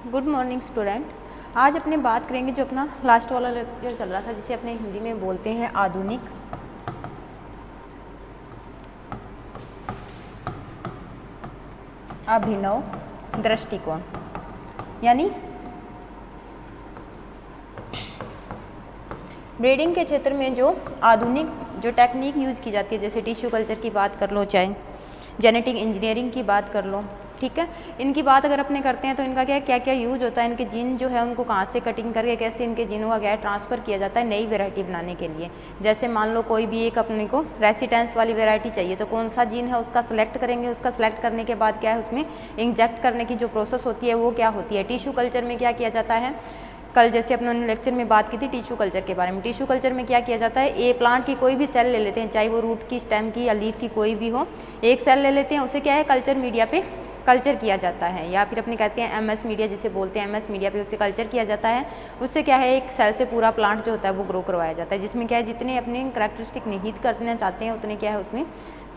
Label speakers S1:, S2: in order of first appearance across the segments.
S1: Good morning student. आज अपने बात करेंगे जो अपना लास्ट वाला लेक्चर चल रहा था जिसे अपने हिंदी में बोलते हैं आधुनिक अभिनव दृष्टिकोण, यानी ब्रीडिंग के क्षेत्र में जो आधुनिक जो टेक्निक यूज की जाती है, जैसे टिश्यू कल्चर की बात कर लो, चाहे जेनेटिक इंजीनियरिंग की बात कर लो, ठीक है। इनकी बात अगर अपने करते हैं तो इनका क्या क्या यूज होता है, इनके जीन जो है उनको कहाँ से कटिंग करके कैसे इनके जीनों का क्या ट्रांसफ़र किया जाता है नई वेराइटी बनाने के लिए। जैसे मान लो कोई भी एक अपने को रेसिडेंस वाली वेराइटी चाहिए तो कौन सा जीन है उसका सेलेक्ट करेंगे, उसका सेलेक्ट करने के बाद क्या है उसमें इंजेक्ट करने की जो प्रोसेस होती है वो क्या होती है। टिश्यू कल्चर में क्या किया जाता है, कल जैसे अपने लेक्चर में बात की थी टिश्यू कल्चर के बारे में। टिश्यू कल्चर में क्या किया जाता है, ए प्लांट की कोई भी सेल ले लेते हैं, चाहे वो रूट की, स्टेम की या लीफ की कोई भी हो, एक सेल ले लेते हैं, उसे क्या है कल्चर मीडिया पे कल्चर किया जाता है, या फिर अपने कहते हैं एमएस मीडिया जिसे बोलते हैं, एमएस मीडिया पे उसे कल्चर किया जाता है। उससे क्या है एक सेल से पूरा प्लांट जो होता है वो ग्रो करवाया जाता है, जिसमें क्या है जितने अपने कैरेक्टरिस्टिक निहित करना चाहते हैं उतने क्या है उसमें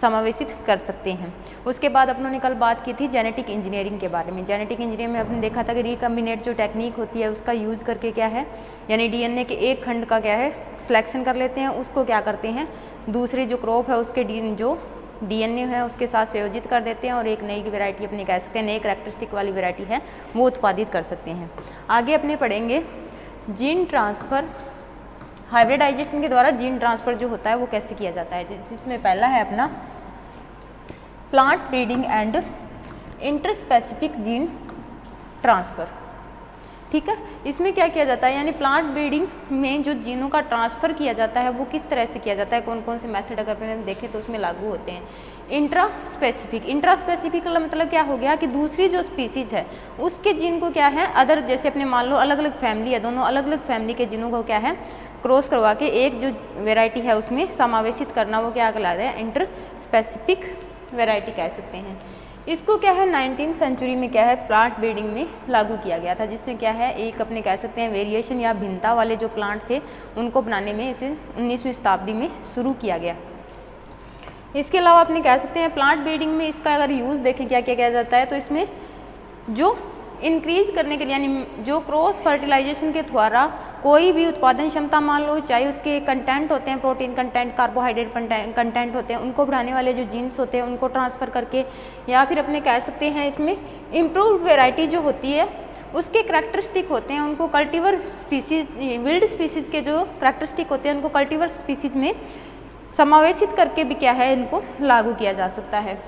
S1: समावेशित कर सकते हैं। उसके बाद अपनों ने कल बात की थी जेनेटिक इंजीनियरिंग के बारे में। जेनेटिक इंजीनियरिंग में अपने देखा था कि रिकम्बिनेट जो टेक्निक होती है उसका यूज़ करके क्या है, यानी डीएनए के एक खंड का क्या है सिलेक्शन कर लेते हैं, उसको क्या करते हैं दूसरी जो क्रॉप है उसके जो डीएनए है उसके साथ संयोजित कर देते हैं और एक नई वैरायटी अपने कह सकते हैं नई कैरेक्टरिस्टिक वाली वैरायटी है वो उत्पादित कर सकते हैं। आगे अपने पढ़ेंगे जीन ट्रांसफ़र, हाइब्रिडाइजेशन के द्वारा जीन ट्रांसफ़र जो होता है वो कैसे किया जाता है। जिसमें पहला है अपना plant breeding and interspecific gene transfer, ठीक है। इसमें क्या किया जाता है, यानी प्लांट ब्रीडिंग में जो जीनों का ट्रांसफ़र किया जाता है वो किस तरह से किया जाता है, कौन कौन से मेथड अगर अपने देखें तो उसमें लागू होते हैं। इंट्रास्पेसिफिक का मतलब क्या हो गया कि दूसरी जो स्पीसीज है उसके जीन को क्या है अदर, जैसे अपने मान लो अलग अलग फैमिली है, दोनों अलग अलग फैमिली के जीनों को क्या है क्रॉस करवा के एक जो वेराइटी है उसमें समावेशित करना, वो क्या कहलाता है इंटरस्पेसिफिक वेराइटी कह सकते हैं। इसको क्या है 19वीं सेंचुरी में क्या है प्लांट ब्रीडिंग में लागू किया गया था, जिससे क्या है एक अपने कह सकते हैं वेरिएशन या भिन्नता वाले जो प्लांट थे उनको बनाने में इसे 19वीं शताब्दी में शुरू किया गया। इसके अलावा अपने कह सकते हैं प्लांट ब्रीडिंग में इसका अगर यूज़ देखें क्या क्या किया जाता है, तो इसमें जो इंक्रीज करने के लिए यानी जो क्रॉस फर्टिलाइजेशन के द्वारा कोई भी उत्पादन क्षमता मान लो, चाहे उसके कंटेंट होते हैं प्रोटीन कंटेंट, कार्बोहाइड्रेट कंटेंट होते हैं, उनको बढ़ाने वाले जो जीन्स होते हैं उनको ट्रांसफ़र करके, या फिर अपने कह सकते हैं इसमें इम्प्रूव्ड वेराइटी जो होती है उसके करैक्टरिस्टिक होते हैं उनको कल्टीवर स्पीसीज, विल्ड स्पीसीज के जो करैक्टरिस्टिक होते हैं उनको कल्टीवर स्पीसीज में समावेशित करके भी क्या है इनको लागू किया जा सकता है।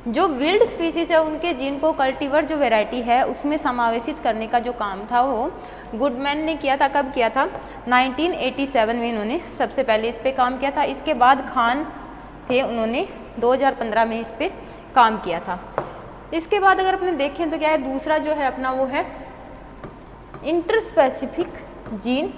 S1: जो विल्ड स्पीसीज है उनके जीन को कल्टीवर जो वैरायटी है उसमें समावेशित करने का जो काम था वो गुडमैन ने किया था। कब किया था 1987 में इन्होंने सबसे पहले इस पे काम किया था। इसके बाद खान थे, उन्होंने 2015 में इस पे काम किया था। इसके बाद अगर अपने देखें तो क्या है दूसरा जो है अपना वो है interspecific gene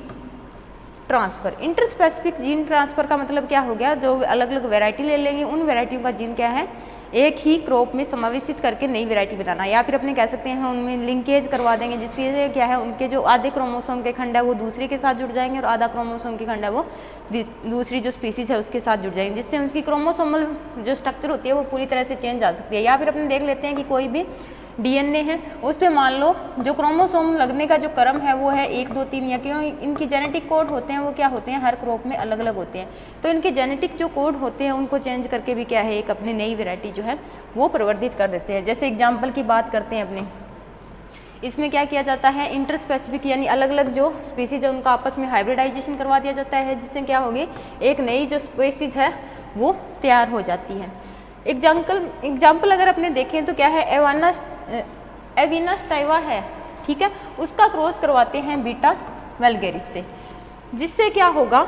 S1: transfer. Interspecific gene transfer का मतलब क्या हो गया, जो अलग अलग वैरायटी ले लेंगे उन वैरायटियों का जीन क्या है एक ही क्रॉप में समावेशित करके नई वैरायटी बनाना, या फिर अपने कह सकते हैं उनमें लिंकेज करवा देंगे, जिससे क्या है उनके जो आधे क्रोमोसोम के खंड है वो दूसरे के साथ जुड़ जाएंगे और आधा क्रोमोसोम के खंड है वो दूसरी जो स्पीसीज है उसके साथ जुड़ जाएंगे, जिससे उनकी क्रोमोसोमल जो स्ट्रक्चर होती है वो पूरी तरह से चेंज आ सकती है। या फिर अपने देख लेते हैं कि कोई भी डीएनए है उस पे मान लो जो क्रोमोसोम लगने का जो क्रम है वो है 1 2 3, या क्यों इनकी जेनेटिक कोड होते हैं वो क्या होते हैं हर क्रॉप में अलग अलग होते हैं, तो इनके जेनेटिक जो कोड होते हैं उनको चेंज करके भी क्या है एक अपनी नई वैरायटी जो है वो प्रवर्धित कर देते हैं। जैसे एग्जाम्पल की बात करते हैं अपने, इसमें क्या किया जाता है इंटरस्पेसिफिक यानी अलग अलग जो स्पीसीज है उनका आपस में हाइब्रिडाइजेशन करवा दिया जाता है, जिससे क्या होगी एक नई जो स्पीसीज है वो तैयार हो जाती है। एग्जाम्पल अगर अपने देखें तो क्या है एविनस टाइवा है, ठीक है, उसका क्रॉस करवाते हैं बीटा वेलगेरिस से, जिससे क्या होगा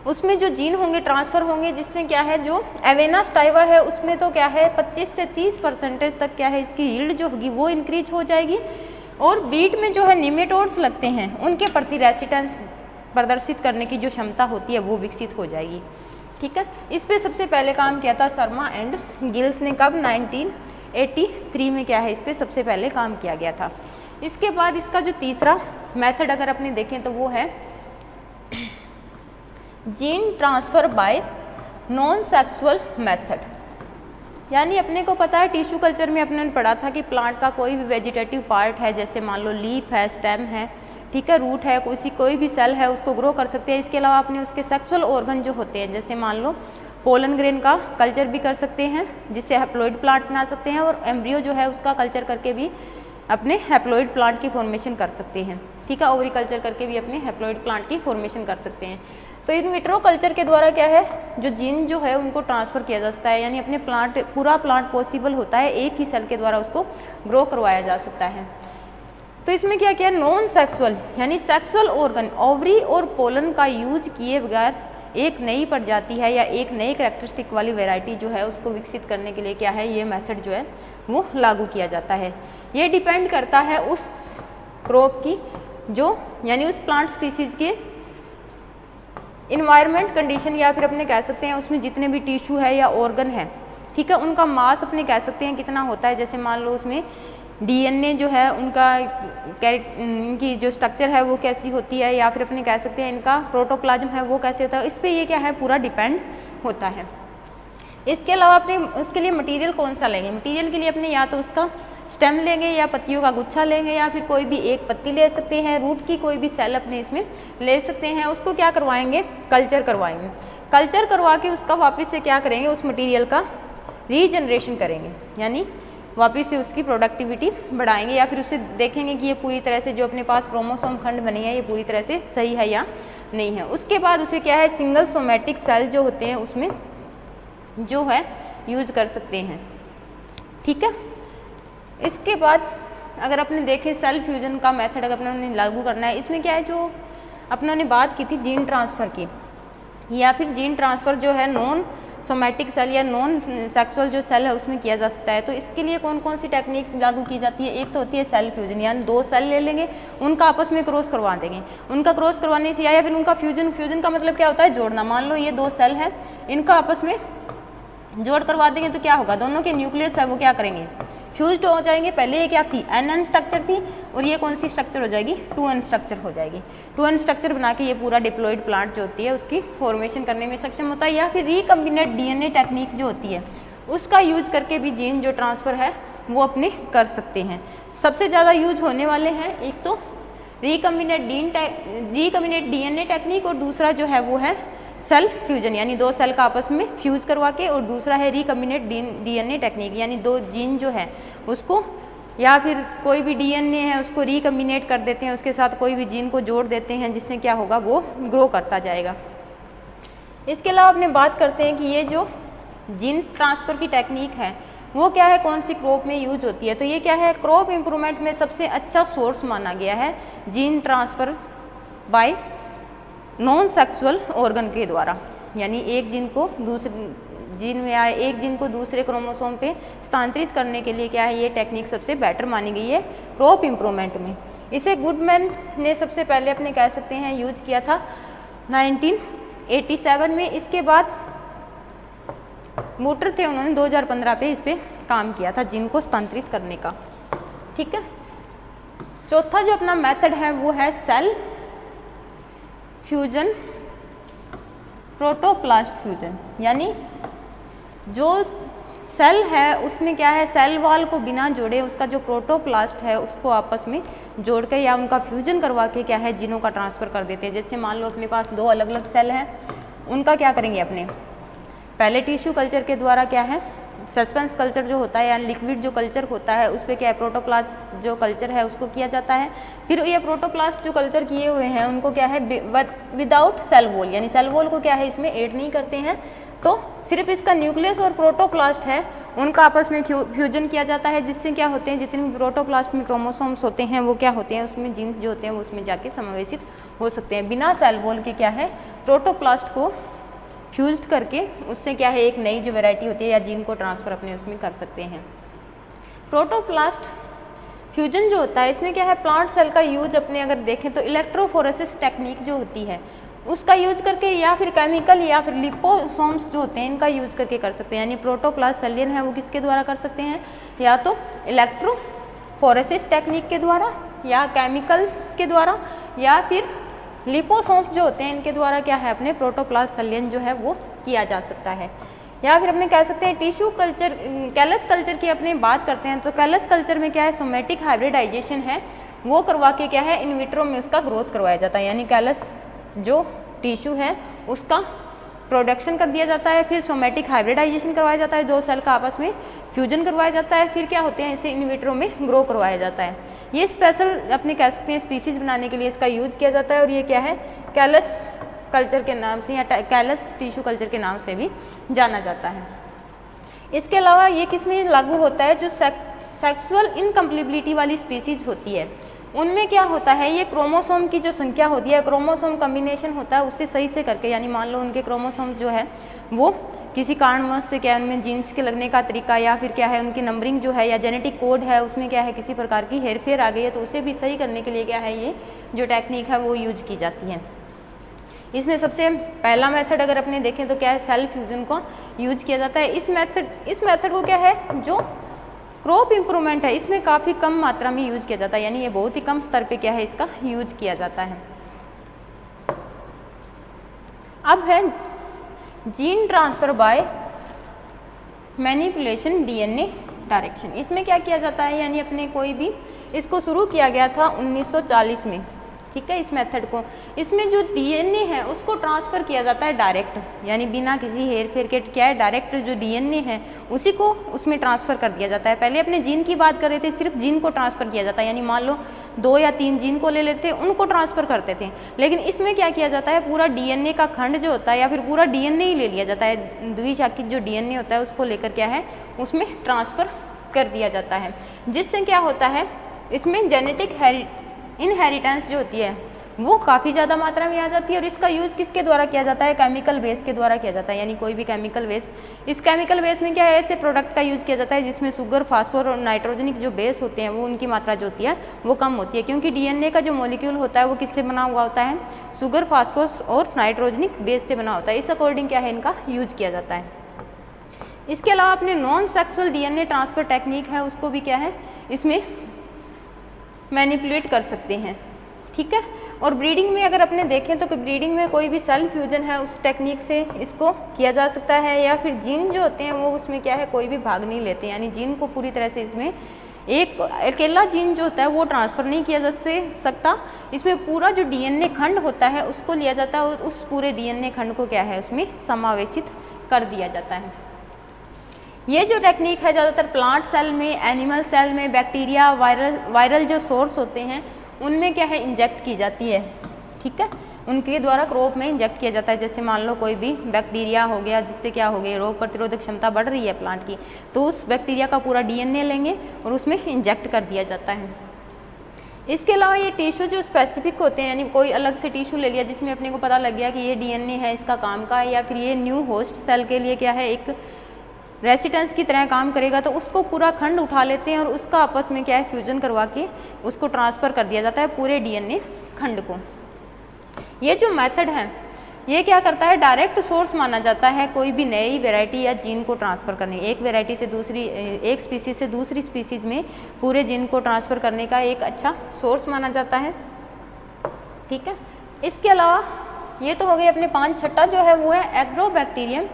S1: उसमें जो जीन होंगे ट्रांसफ़र होंगे, जिससे क्या है जो एवेनस टाइवा है उसमें तो क्या है 25 से 30% तक क्या है इसकी यील्ड जो होगी वो इंक्रीज हो जाएगी, और बीट में जो है निमेटोड्स लगते हैं उनके प्रति रेसिस्टेंस प्रदर्शित करने की जो क्षमता होती है वो विकसित हो जाएगी, ठीक है। इस पे सबसे पहले काम किया था शर्मा एंड गिल्स ने, कब 1983 में क्या है इस पे सबसे पहले काम किया गया था। इसके बाद इसका जो तीसरा मेथड अगर अपने देखें तो वो है gene transfer bye non sexual method. यानी अपने को पता है टिश्यू कल्चर में अपने पढ़ा था कि प्लांट का कोई भी वेजिटेटिव पार्ट है, जैसे मान लो लीफ है, स्टेम है, ठीक है, रूट है, कोई भी सेल है, उसको ग्रो कर सकते हैं। इसके अलावा अपने उसके सेक्सुअल ऑर्गन जो होते हैं, जैसे मान लो पोलन ग्रेन का कल्चर भी कर सकते हैं, जिससे हैप्लॉइड प्लांट बना सकते हैं, और एम्ब्रियो जो है उसका कल्चर करके भी अपने हैप्लॉइड प्लांट की फॉर्मेशन कर सकते हैं, ठीक है, ओवरी कल्चर करके भी अपने हैप्लॉइड प्लांट की फॉर्मेशन कर सकते हैं। तो इन विट्रो कल्चर के द्वारा क्या है, जो जीन जो है उनको ट्रांसफ़र किया जा सकता है, यानी अपने पूरा प्लांट पॉसिबल होता है, एक ही सेल के द्वारा उसको ग्रो करवाया जा सकता है। तो इसमें क्या किया, नॉन सेक्सुअल यानी सेक्सुअल ऑर्गन ओवरी और पोलन का यूज किए बगैर एक नई प्रजाति है या एक नई कैरेक्टरिस्टिक वाली वैरायटी जो है उसको विकसित करने के लिए क्या है, ये मेथड जो है वो लागू किया जाता है। ये डिपेंड करता है उस क्रॉप की जो यानी उस प्लांट स्पीसीज के इन्वायरमेंट कंडीशन, या फिर अपने कह सकते हैं उसमें जितने भी टिश्यू है या ऑर्गन है, ठीक है, उनका मास अपने कह सकते हैं कितना होता है। जैसे मान लो उसमें डीएनए जो है उनका इनकी जो स्ट्रक्चर है वो कैसी होती है, या फिर अपने कह सकते हैं इनका प्रोटोप्लाज्म है वो कैसे होता है, इस पर ये क्या है पूरा डिपेंड होता है। इसके अलावा अपने उसके लिए मटेरियल कौन सा लेंगे, मटेरियल के लिए अपने या तो उसका स्टेम लेंगे या पत्तियों का गुच्छा लेंगे, या फिर कोई भी एक पत्ती ले सकते हैं, रूट की कोई भी सेल अपने इसमें ले सकते हैं। उसको क्या करवाएंगे, कल्चर करवाएंगे। कल्चर करवा के उसका वापस से क्या करेंगे, उस मटेरियल का रीजनरेशन करेंगे, यानी वापस से उसकी प्रोडक्टिविटी बढ़ाएंगे, या फिर उससे देखेंगे कि ये पूरी तरह से जो अपने पास क्रोमोसोम खंड बनी है ये पूरी तरह से सही है या नहीं है। उसके बाद उसे क्या है, सिंगल सोमेटिक सेल जो होते हैं उसमें जो है यूज कर सकते हैं, ठीक है। इसके बाद अगर अपने देखें सेल फ्यूजन का मेथड अगर अपने लागू करना है, इसमें क्या है, जो अपनों ने बात की थी जीन ट्रांसफ़र की, या फिर जीन ट्रांसफ़र जो है नॉन सोमेटिक सेल या नॉन सेक्सुअल जो सेल है उसमें किया जा सकता है। तो इसके लिए कौन कौन सी टेक्निक्स लागू की जाती है, एक तो होती है सेल फ्यूजन, यानी दो सेल ले लेंगे, उनका आपस में क्रॉस करवा देंगे। उनका क्रॉस करवाने से या फिर उनका फ्यूजन का मतलब क्या होता है, जोड़ना। मान लो ये दो सेल है, इनका आपस में जोड़ करवा देंगे तो क्या होगा, दोनों के न्यूक्लियस है वो क्या करेंगे, फ्यूज्ड हो जाएंगे। पहले ये क्या थी, एन स्ट्रक्चर थी, और ये कौन सी स्ट्रक्चर हो जाएगी, 2n स्ट्रक्चर हो जाएगी। 2n स्ट्रक्चर बना के ये पूरा डिप्लॉइड प्लांट जो होती है उसकी फॉर्मेशन करने में सक्षम होता है। या फिर रिकम्बिनेट डीएनए टेक्निक जो होती है उसका यूज करके भी जीन जो ट्रांसफ़र है वो अपने कर सकते हैं। सबसे ज़्यादा यूज होने वाले हैं एक तो रिकम्बिनेट डीएनए टेक्निक, और दूसरा जो है वो है सेल फ्यूजन, यानी दो सेल का आपस में फ्यूज करवा के, और दूसरा है रिकम्बिनेट डीएनए टेक्निक, यानी दो जीन जो है उसको या फिर कोई भी डीएनए है उसको रिकम्बिनेट कर देते हैं, उसके साथ कोई भी जीन को जोड़ देते हैं, जिससे क्या होगा वो ग्रो करता जाएगा। इसके अलावा अपने बात करते हैं कि ये जो जीन ट्रांसफ़र की टेक्निक है वो क्या है, कौन सी क्रॉप में यूज होती है। तो ये क्या है, क्रॉप इम्प्रूवमेंट में सबसे अच्छा सोर्स माना गया है gene transfer bye non sexual organ के द्वारा, यानी एक जीन को दूसरे जीन में या एक जीन को दूसरे क्रोमोसोम पे स्थानांतरित करने के लिए क्या है, ये टेक्निक सबसे बेटर मानी गई है क्रॉप इम्प्रूवमेंट में। इसे गुडमैन ने सबसे पहले अपने कह सकते हैं यूज किया था 1987 में। इसके बाद वुटर थे, उन्होंने 2015 पे इस पे काम किया था जीन को स्थानांतरित करने का, ठीक है। चौथा जो अपना मेथड है वो है सेल फ्यूजन प्रोटोप्लास्ट फ्यूजन, यानी जो सेल है उसमें क्या है, सेल वॉल को बिना जोड़े उसका जो प्रोटोप्लास्ट है उसको आपस में जोड़ के या उनका फ्यूजन करवा के क्या है जीनों का ट्रांसफ़र कर देते हैं। जैसे मान लो अपने पास दो अलग अलग सेल हैं, उनका क्या करेंगे, अपने पहले टिश्यू कल्चर के द्वारा क्या है सस्पेंस कल्चर जो होता है यानी लिक्विड जो कल्चर होता है उस पर क्या है प्रोटोप्लास्ट जो कल्चर है उसको किया जाता है। फिर ये प्रोटोप्लास्ट जो कल्चर किए हुए हैं उनको क्या है विदाउट सेल वॉल, यानी सेल वॉल को क्या है इसमें ऐड नहीं करते हैं, तो सिर्फ इसका न्यूक्लियस और प्रोटोप्लास्ट है उनका आपस में फ्यूजन किया जाता है, जिससे क्या होते हैं जितने भी प्रोटोप्लास्ट में क्रोमोसोम्स होते हैं वो क्या होते हैं उसमें जीन जो होते हैं वो उसमें जाके समावेशित हो सकते हैं। बिना सेल वॉल के क्या है प्रोटोप्लास्ट को फ्यूज्ड करके उससे क्या है एक नई जो वैरायटी होती है या जीन को ट्रांसफ़र अपने उसमें कर सकते हैं। प्रोटोप्लास्ट फ्यूजन जो होता है इसमें क्या है प्लांट सेल का यूज अपने अगर देखें तो इलेक्ट्रोफोरेसिस टेक्निक जो होती है उसका यूज करके या फिर केमिकल या फिर लिपोसोम्स जो होते हैं इनका यूज करके कर सकते हैं। यानी प्रोटोप्लास्ट सेलियन है वो किसके द्वारा कर सकते हैं, या तो इलेक्ट्रोफोरेसिस टेक्निक के द्वारा या केमिकल्स के द्वारा या फिर लिपोसोम्स जो होते हैं इनके द्वारा क्या है अपने प्रोटोप्लास्ट संलयन जो है वो किया जा सकता है। या फिर अपने कह सकते हैं टिश्यू कल्चर, कैलस कल्चर की अपने बात करते हैं तो कैलस कल्चर में क्या है, सोमेटिक हाइब्रिडाइजेशन है वो करवा के क्या है, इन विट्रो में उसका ग्रोथ करवाया जाता है। यानी कैलस जो टिश्यू है उसका प्रोडक्शन कर दिया जाता है, फिर सोमेटिक हाइब्रिडाइजेशन करवाया जाता है, दो सेल का आपस में फ्यूजन करवाया जाता है, फिर क्या होते हैं इसे इन विट्रो में ग्रो करवाया जाता है। ये स्पेशल अपने कह सकते हैं स्पीसीज बनाने के लिए इसका यूज किया जाता है और ये क्या है, कैलस कल्चर के नाम से या कैलस टिश्यू कल्चर के नाम से भी जाना जाता है। इसके अलावा ये किस में लागू होता है, जो सेक्सुअल इनकम्प्लिबिलिटी वाली स्पीसीज होती है उनमें क्या होता है, ये क्रोमोसोम की जो संख्या होती है, क्रोमोसोम कम्बिनेशन होता है उससे सही से करके, यानी मान लो उनके क्रोमोसोम जो है वो किसी कारणवश से क्या है उनमें जीन्स के लगने का तरीका या फिर क्या है उनकी नंबरिंग जो है या जेनेटिक कोड है उसमें क्या है किसी प्रकार की हेरफेर आ गई है, तो उसे भी सही करने के लिए क्या है ये जो टेक्निक है वो यूज की जाती है। इसमें सबसे पहला मेथड अगर अपने देखें तो क्या है, सेल फ्यूजन को यूज किया जाता है। इस मेथड को क्या है, जो क्रॉप इम्प्रूवमेंट है इसमें काफ़ी कम मात्रा में यूज किया जाता है, यानी ये बहुत ही कम स्तर पे क्या है इसका यूज किया जाता है। अब है gene transfer by manipulation DNA direction. इसमें क्या किया जाता है, यानी अपने कोई भी इसको शुरू किया गया था 1940 में, ठीक है, इस मेथड को। इसमें जो डीएनए है उसको ट्रांसफ़र किया जाता है डायरेक्ट, यानी बिना किसी हेर फेर के क्या है डायरेक्ट जो डीएनए है उसी को उसमें ट्रांसफ़र कर दिया जाता है। पहले अपने जीन की बात कर रहे थे, सिर्फ जीन को ट्रांसफ़र किया जाता है, यानी मान लो 2 या 3 जीन को ले लेते उनको ट्रांसफ़र करते थे, लेकिन इसमें क्या किया जाता है, पूरा डीएनए का खंड जो होता है या फिर पूरा डीएनए ही ले लिया जाता है, द्विशाखित जो डीएनए होता है उसको लेकर क्या है उसमें ट्रांसफ़र कर दिया जाता है, जिससे क्या होता है इसमें जेनेटिक इनहेरिटेंस जो होती है वो काफ़ी ज़्यादा मात्रा में आ जाती है। और इसका यूज़ किसके द्वारा किया जाता है, केमिकल बेस के द्वारा किया जाता है, यानी कोई भी केमिकल बेस। इस केमिकल बेस में क्या है, ऐसे प्रोडक्ट का यूज़ किया जाता है जिसमें शुगर, फास्फोर और नाइट्रोजनिक जो बेस होते हैं वो उनकी मात्रा जो होती है वो कम होती है, क्योंकि डीएनए का जो मॉलिक्यूल होता है वो किससे बना हुआ होता है, शुगर, फास्फोरस और नाइट्रोजनिक बेस से बना होता है। इस अकॉर्डिंग क्या है इनका यूज किया जाता है। इसके अलावा अपने non sexual DNA transfer technique है उसको भी क्या है इसमें मैनिपुलेट कर सकते हैं, ठीक है। और ब्रीडिंग में अगर अपने देखें तो ब्रीडिंग में कोई भी सेल फ्यूजन है उस टेक्निक से इसको किया जा सकता है, या फिर जीन जो होते हैं वो उसमें क्या है कोई भी भाग नहीं लेते, यानी जीन को पूरी तरह से इसमें एक अकेला जीन जो होता है वो ट्रांसफ़र नहीं किया जा सकता, इसमें पूरा जो डीएनए खंड होता है उसको लिया जाता है और उस पूरे डीएनए खंड को क्या है उसमें समावेशित कर दिया जाता है। ये जो टेक्निक है ज़्यादातर प्लांट सेल में, एनिमल सेल में, बैक्टीरिया, वायरल जो सोर्स होते हैं उनमें क्या है इंजेक्ट की जाती है, ठीक है, उनके द्वारा क्रॉप में इंजेक्ट किया जाता है। जैसे मान लो कोई भी बैक्टीरिया हो गया जिससे क्या हो गया रोग प्रतिरोधक क्षमता बढ़ रही है प्लांट की, तो उस बैक्टीरिया का पूरा डीएनए लेंगे और उसमें इंजेक्ट कर दिया जाता है। इसके अलावा ये टिश्यू जो स्पेसिफिक होते हैं, यानी कोई अलग से टिश्यू ले लिया जिसमें अपने को पता लग गया कि ये डीएनए है इसका काम का है, या फिर ये न्यू होस्ट सेल के लिए क्या है एक रेसिस्टेंस की तरह काम करेगा, तो उसको पूरा खंड उठा लेते हैं और उसका आपस में क्या है फ्यूजन करवा के उसको ट्रांसफ़र कर दिया जाता है पूरे डीएनए खंड को। ये जो मेथड है ये क्या करता है, डायरेक्ट सोर्स माना जाता है कोई भी नई वैरायटी या जीन को ट्रांसफ़र करने, एक वैरायटी से दूसरी, एक स्पीसीज से दूसरी स्पीसीज में पूरे जीन को ट्रांसफ़र करने का एक अच्छा सोर्स माना जाता है, ठीक है। इसके अलावा ये तो हो गई अपने 5 जो है वो है एग्रोबैक्टीरियम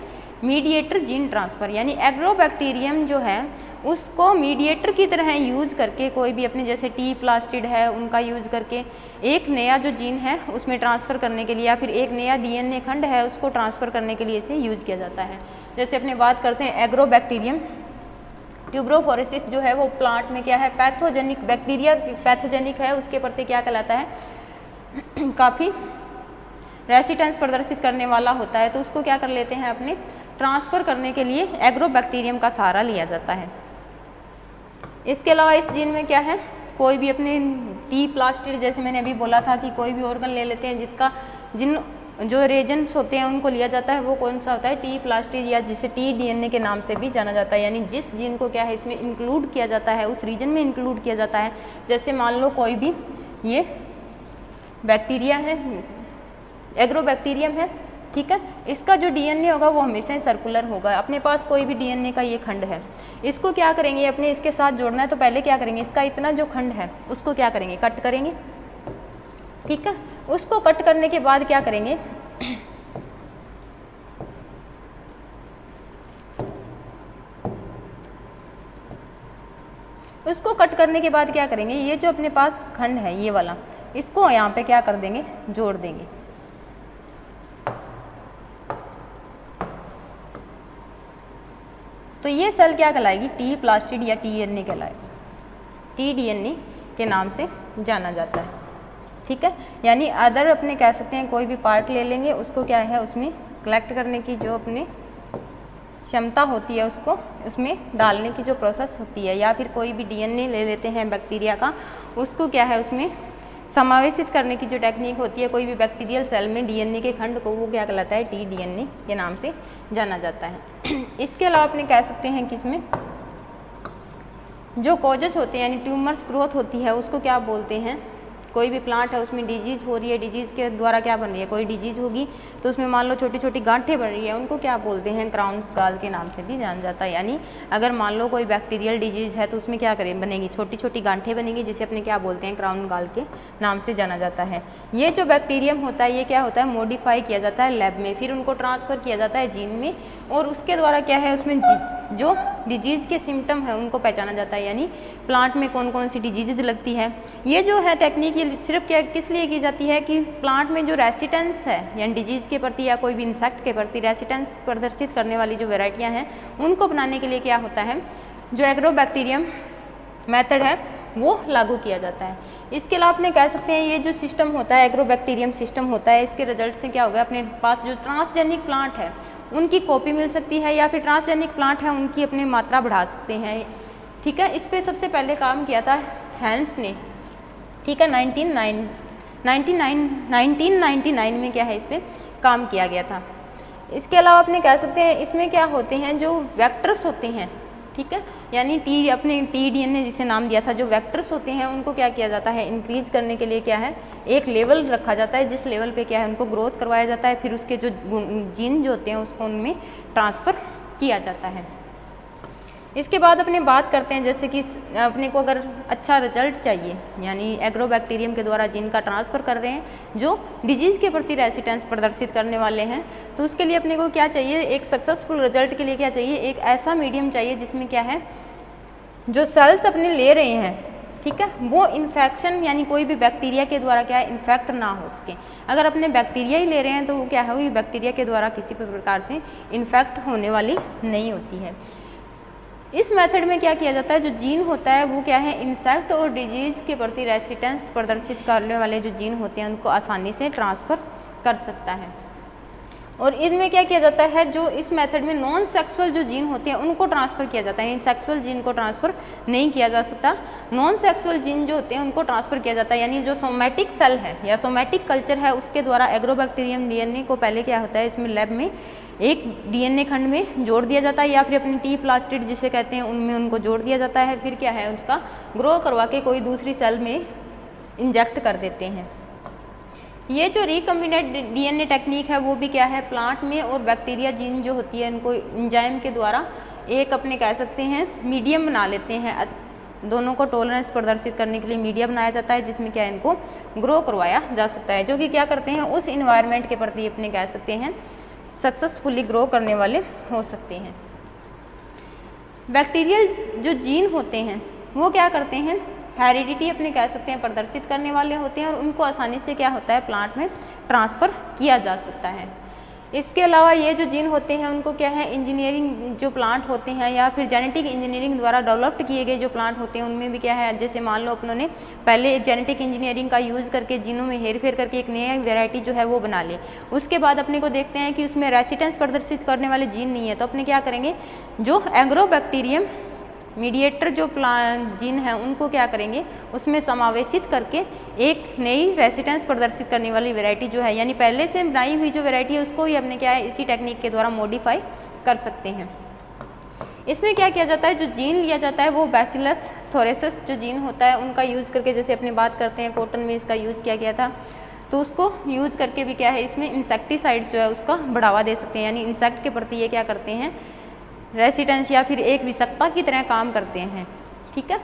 S1: मीडिएटर जीन ट्रांसफ़र, यानी एग्रोबैक्टीरियम जो है उसको मीडिएटर की तरह यूज़ करके कोई भी अपने जैसे टी प्लास्टिड है उनका यूज़ करके एक नया जो जीन है उसमें ट्रांसफ़र करने के लिए, या फिर एक नया डीएनए खंड है उसको ट्रांसफ़र करने के लिए इसे यूज़ किया जाता है। जैसे अपने बात करते हैं एग्रोबैक्टीरियम ट्यूबरोफोरेसिस जो है वो प्लांट में क्या है पैथोजेनिक बैक्टीरिया पैथोजेनिक है, उसके प्रति क्या कहलाता है काफ़ी रेसिस्टेंस प्रदर्शित करने वाला होता है, तो उसको क्या कर लेते हैं अपने ट्रांसफ़र करने के लिए एग्रोबैक्टीरियम का सहारा लिया जाता है। इसके अलावा इस जीन में क्या है कोई भी अपने टी प्लास्टिड, जैसे मैंने अभी बोला था कि कोई भी ऑर्गन ले लेते हैं जिसका जिन जो रेजेंट्स होते हैं उनको लिया जाता है, वो कौन सा होता है टी प्लास्टिड, या जिसे टी डीएनए के नाम से भी जाना जाता है, यानी जिस जीन को क्या है इसमें इंक्लूड किया जाता है उस रीजन में इंक्लूड किया जाता है। जैसे मान लो कोई भी ये बैक्टीरिया है, एग्रोबैक्टीरियम है, ठीक है, इसका जो डीएनए होगा वो हमेशा सर्कुलर होगा। अपने पास कोई भी डीएनए का ये खंड है, इसको क्या करेंगे अपने इसके साथ जोड़ना है, तो पहले क्या करेंगे इसका इतना जो खंड है उसको क्या करेंगे कट करेंगे, ठीक है। उसको कट करने के बाद क्या करेंगे उसको कट करने के बाद क्या करेंगे, ये जो अपने पास खंड है ये वाला, इसको यहाँ पे क्या कर देंगे, जोड़ देंगे। तो ये सेल क्या कहलाएगी, टी प्लास्टिड या टीडीएनए कहलाएगी, टीडीएनए के नाम से जाना जाता है। ठीक है, यानी अदर अपने कह सकते हैं कोई भी पार्ट ले लेंगे, उसको क्या है उसमें कलेक्ट करने की जो अपने क्षमता होती है, उसको उसमें डालने की जो प्रोसेस होती है, या फिर कोई भी डीएनए ले लेते हैं बैक्टीरिया का, उसको क्या है उसमें समावेशित करने की जो टेक्निक होती है कोई भी बैक्टीरियल सेल में डीएनए के खंड को, वो क्या कहलाता है, टीडीएनए के नाम से जाना जाता है। इसके अलावा अपने कह सकते हैं कि इसमें जो कॉजेज होते हैं यानी ट्यूमर्स ग्रोथ होती है उसको क्या बोलते हैं, कोई भी प्लांट है उसमें डिजीज हो रही है, डिजीज के द्वारा क्या बन रही है, कोई डिजीज होगी तो उसमें मान लो छोटी छोटी गांठें बन रही है, उनको क्या बोलते हैं, क्राउन्स गाल के नाम से भी जाना जाता है। यानी अगर मान लो कोई बैक्टीरियल डिजीज है तो उसमें क्या करें, बनेगी छोटी छोटी गांठें बनेगी, जिसे अपने क्या बोलते हैं, क्राउन गाल के नाम से जाना जाता है। ये जो बैक्टीरियम होता है ये क्या होता है, मॉडिफाई किया जाता है लैब में, फिर उनको ट्रांसफ़र किया जाता है जीन में, और उसके द्वारा क्या है उसमें जो डिजीज़ के सिम्टम है उनको पहचाना जाता है, यानी प्लांट में कौन कौन सी डिजीज़ लगती है। ये जो है टेक्निक ये सिर्फ क्या किस लिए की जाती है कि प्लांट में जो रेसिस्टेंस है यानी डिजीज़ के प्रति या कोई भी इंसेक्ट के प्रति रेसिस्टेंस प्रदर्शित करने वाली जो वेराइटियाँ हैं उनको बनाने के लिए क्या होता है, जो एग्रोबैक्टीरियम मेथड है वो लागू किया जाता है। इसके अलावा अपने कह सकते हैं ये जो सिस्टम होता है एग्रोबैक्टीरियम सिस्टम होता है, इसके रिजल्ट से क्या होगा, अपने पास जो ट्रांसजेनिक प्लांट है उनकी कॉपी मिल सकती है, या फिर ट्रांसजेनिक प्लांट है उनकी अपनी मात्रा बढ़ा सकते हैं। ठीक है, इस पर सबसे पहले काम किया था हैंस ने। ठीक है, 1999 में क्या है इस पर काम किया गया था। इसके अलावा अपने कह सकते हैं इसमें क्या होते हैं, जो वेक्टर्स होते हैं, ठीक है, यानी अपने टीडीएनए जिसे नाम दिया था, जो वेक्टर्स होते हैं उनको क्या किया जाता है, इंक्रीज करने के लिए क्या है एक लेवल रखा जाता है, जिस लेवल पे क्या है उनको ग्रोथ करवाया जाता है, फिर उसके जो जीन जो होते हैं उसको उनमें ट्रांसफ़र किया जाता है। इसके बाद अपने बात करते हैं जैसे कि अपने को अगर अच्छा रिजल्ट चाहिए, यानी एग्रोबैक्टीरियम के द्वारा जीन का ट्रांसफ़र कर रहे हैं जो डिजीज़ के प्रति रेसिस्टेंस प्रदर्शित करने वाले हैं, तो उसके लिए अपने को क्या चाहिए, एक सक्सेसफुल रिजल्ट के लिए क्या चाहिए, एक ऐसा मीडियम चाहिए जिसमें क्या है जो सेल्स अपने ले रहे हैं, ठीक है, वो इन्फेक्शन यानी कोई भी बैक्टीरिया के द्वारा क्या है इन्फेक्ट ना हो सके। अगर अपने बैक्टीरिया ही ले रहे हैं तो वो क्या है, वो बैक्टीरिया के द्वारा किसी भी प्रकार से इन्फेक्ट होने वाली नहीं होती है। इस मेथड में क्या किया जाता है, जो जीन होता है वो क्या है इंसेक्ट और डिजीज़ के प्रति रेसिस्टेंस प्रदर्शित करने वाले जो जीन होते हैं उनको आसानी से ट्रांसफ़र कर सकता है। और इनमें क्या किया जाता है, जो इस मेथड में नॉन सेक्सुअल जो जीन होते हैं उनको ट्रांसफ़र किया जाता है, यानी सेक्सुअल जीन को ट्रांसफ़र नहीं किया जा सकता। नॉन सेक्सुअल जीन जो होते हैं उनको ट्रांसफ़र किया जाता है, यानी जो सोमैटिक सेल है या सोमैटिक कल्चर है उसके द्वारा एग्रोबैक्टीरियम डीएनए को पहले क्या होता है इसमें लैब में एक डीएनए खंड में जोड़ दिया जाता है, या फिर अपनी टी प्लास्टिड जिसे कहते हैं उनमें उनको जोड़ दिया जाता है, फिर क्या है उसका ग्रो करवा के कोई दूसरी सेल में इंजेक्ट कर देते हैं। ये जो रिकम्बिनेंट डीएनए टेक्निक है वो भी क्या है प्लांट में और बैक्टीरिया जीन जो होती है इनको एंजाइम के द्वारा एक अपने कह सकते हैं मीडियम बना लेते हैं, दोनों को टॉलरेंस प्रदर्शित करने के लिए मीडिया बनाया जाता है जिसमें क्या इनको ग्रो करवाया जा सकता है, जो कि क्या करते हैं उस इन्वायरमेंट के प्रति अपने कह सकते हैं सक्सेसफुली ग्रो करने वाले हो सकते हैं। बैक्टीरियल जो जीन होते हैं वो क्या करते हैं, हेरिडिटी अपने कह सकते हैं प्रदर्शित करने वाले होते हैं और उनको आसानी से क्या होता है प्लांट में ट्रांसफ़र किया जा सकता है। इसके अलावा ये जो जीन होते हैं उनको क्या है इंजीनियरिंग जो प्लांट होते हैं या फिर जेनेटिक इंजीनियरिंग द्वारा डेवलप्ड किए गए जो प्लांट होते हैं उनमें भी क्या है, जैसे मान लो अपनों ने पहले जेनेटिक इंजीनियरिंग का यूज़ करके जीनों में हेर फेर करके एक नया वैरायटी जो है वो बना ले, उसके बाद अपने को देखते हैं कि उसमें रेसिस्टेंस प्रदर्शित करने वाले जीन नहीं है, तो अपने क्या करेंगे जो एग्रोबैक्टीरियम मीडिएटर जो जीन है उनको क्या करेंगे उसमें समावेशित करके एक नई रेसिस्टेंस प्रदर्शित करने वाली वैरायटी जो है यानी पहले से बनाई हुई जो वैरायटी है उसको ही अपने क्या है इसी टेक्निक के द्वारा मॉडिफाई कर सकते हैं। इसमें क्या किया जाता है, जो जीन लिया जाता है वो बैसिलस थोरेसिस जो जीन होता है उनका यूज़ करके, जैसे अपने बात करते हैं कॉटन में इसका यूज़ किया गया था, तो उसको यूज़ करके भी क्या है इसमें इंसेक्टिसाइड्स जो है उसका बढ़ावा दे सकते हैं, यानी इंसेक्ट के प्रति ये क्या करते हैं रेसिस्टेंस या फिर एक विषाक्तता की तरह काम करते हैं। ठीक है,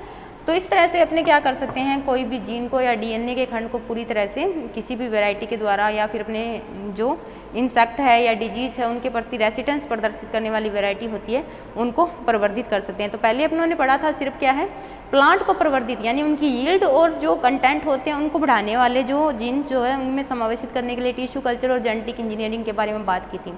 S1: तो इस तरह से अपने क्या कर सकते हैं कोई भी जीन को या डीएनए के खंड को पूरी तरह से किसी भी वैरायटी के द्वारा या फिर अपने जो इंसेक्ट है या डिजीज है उनके प्रति रेसिस्टेंस प्रदर्शित करने वाली वैरायटी होती है उनको प्रवर्धित कर सकते हैं। तो पहले अपनों ने पढ़ा था सिर्फ क्या है, प्लांट को प्रवर्धित यानी उनकी यील्ड और जो कंटेंट होते हैं उनको बढ़ाने वाले जो जीन जो है उनमें समावेशित करने के लिए टिश्यू कल्चर और जेनेटिक इंजीनियरिंग के बारे में बात की थी।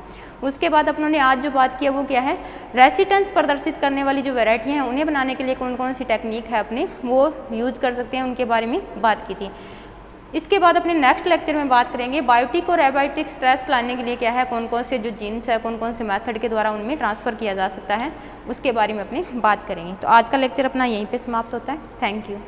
S1: उसके बाद अपनों ने आज जो बात किया वो क्या है, रेसिस्टेंस प्रदर्शित करने वाली जो वैरायटियाँ हैं उन्हें बनाने के लिए कौन कौन सी टेक्निक है अपने वो यूज कर सकते हैं उनके बारे में बात की थी। इसके बाद अपने नेक्स्ट लेक्चर में बात करेंगे बायोटिक और एबायोटिक स्ट्रेस लाने के लिए क्या है, कौन कौन से जो जीन्स है कौन कौन से मेथड के द्वारा उनमें ट्रांसफ़र किया जा सकता है उसके बारे में अपनी बात करेंगे। तो आज का लेक्चर अपना यहीं पे समाप्त होता है। Thank you.